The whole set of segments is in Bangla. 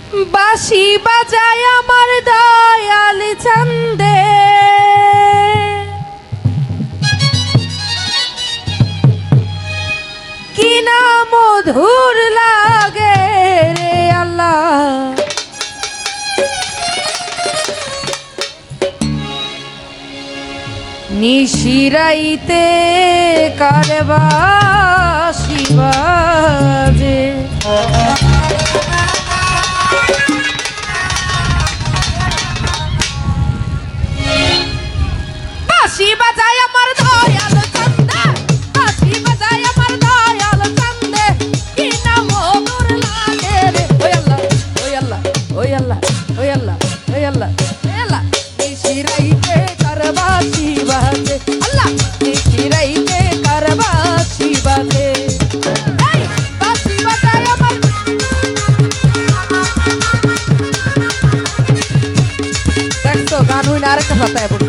বাঁশি বাজায় আমার দয়াল ছন্দে, কি না মধুর লাগে রে আল্লাহ। নিশিরাইতে কার বাঁশি বাজে, বাঁশি বাজায় আমার দয়াল ছন্দে, বাঁশি বাজায় আমার দয়াল ছন্দে, কি না মধুর লাগে রে। ওই আল্লাহ ওই আল্লাহ ওই আল্লাহ ওই আল্লাহ ওই আল্লাহ ওই আল্লাহ। নিশিরাইতে কার বাঁশি বাজে আল্লাহ, নিশিরাইতে কার বাঁশি বাজে। এই বাঁশি বাজায় আমার, দেখছো গান হই না আরেকটা পাতায় পড়ছি।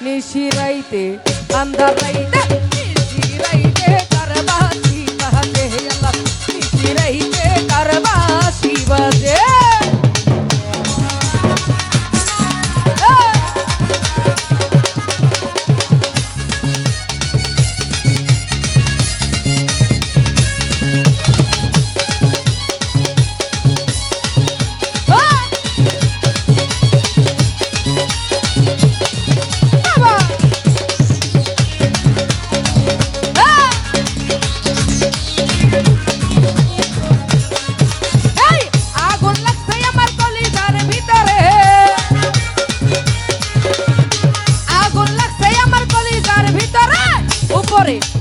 নিশিরাইতে আন্ধার রাইতে, নিশিরাইতে কার বাঁশি বাজে আল্লাহ, নিশিরাইতে কার বাঁশি বাজে।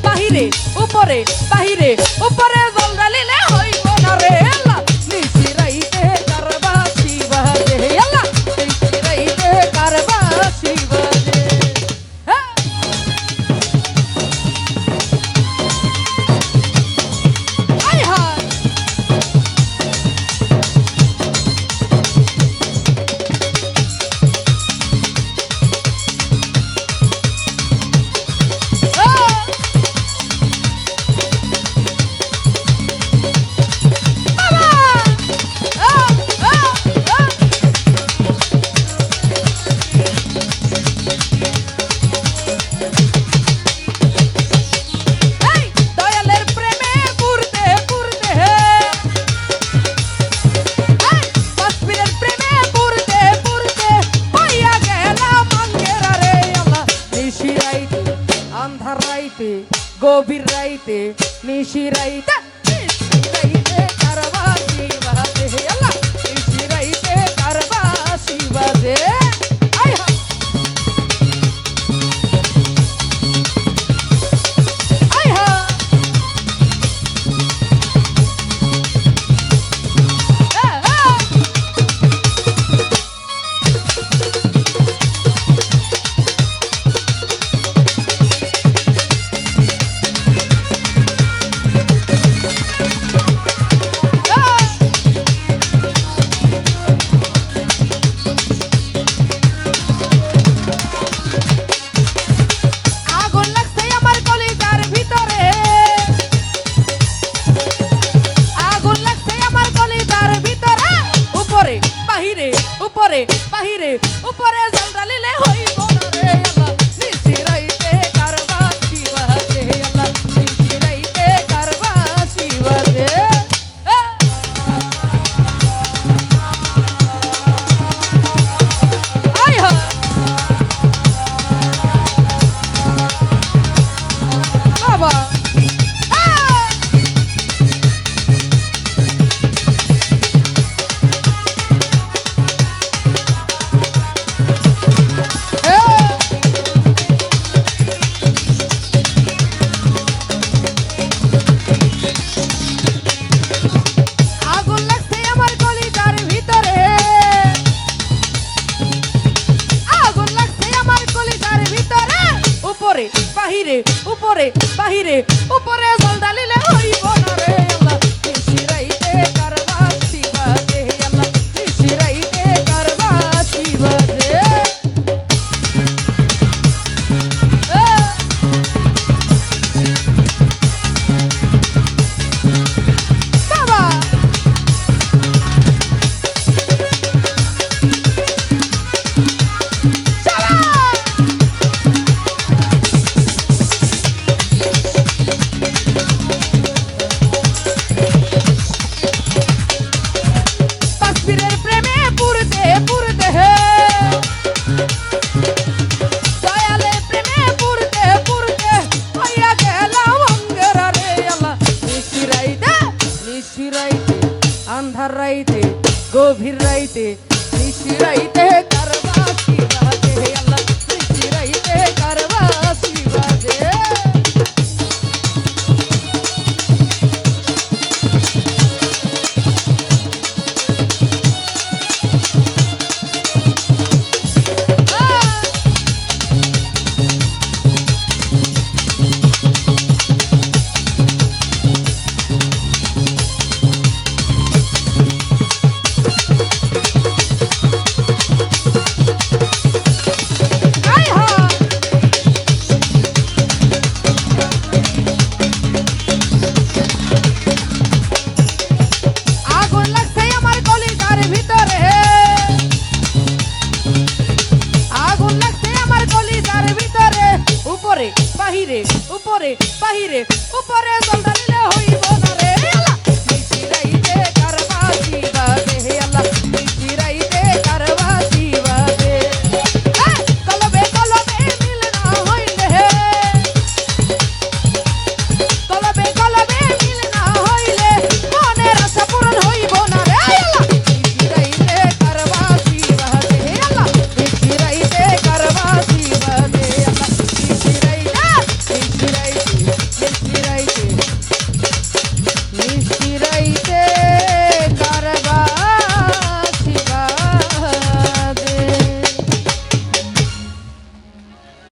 বাহিরে উপরে বাহিরে উপরে জল ঢালিলে হইব না রে আল্লাহ, নিশিরাইতে কার বাঁশি বাজে আল্লাহ, নিশিরাইতে কার বাঁশি বাজে। হায় হায় গভীর রাইতে, নিশিরাইতে নিশিরাইতে কার বাঁশি বাজে আল্লাহ, নিশিরাইতে কার বাঁশি বাজে। আয় হা আয় হা উপরে বাহিরে উপরে জল ঢালিলে হইব না রে আল্লাহ, নিশিরাইতে কার বাঁশি বাজে আল্লাহ, নিশিরাইতে কার বাঁশি বাজে। আয় হা বাবা বাহিরে উপরে জল ঢালিলে হইব না রে আল্লাহ নিশিরাইতে কারবাসি বাজে আল্লাহ নিশিরাইতে কারবাসি বাজে বাবা তকবীরের প্রেমে পুরতে পুরতে দয়ালে প্রেমে পুরতে পুরতে হইয়া গেলাম অঙ্গেরা রে আল্লাহ নিশিরাইতে নিশিরাইতে আন্ধার রাইতে গভীর রাইতে নিশিরাইতে কারবাসি বাজে আল্লাহ নিশিরাইতে কারবাসি বাজে আগুন লাগছে আমার কলিজার ভিতরে আগুন লাগছে আমার কলিজার ভিতরে উপরে বাহিরে উপরে বাহিরে উপরে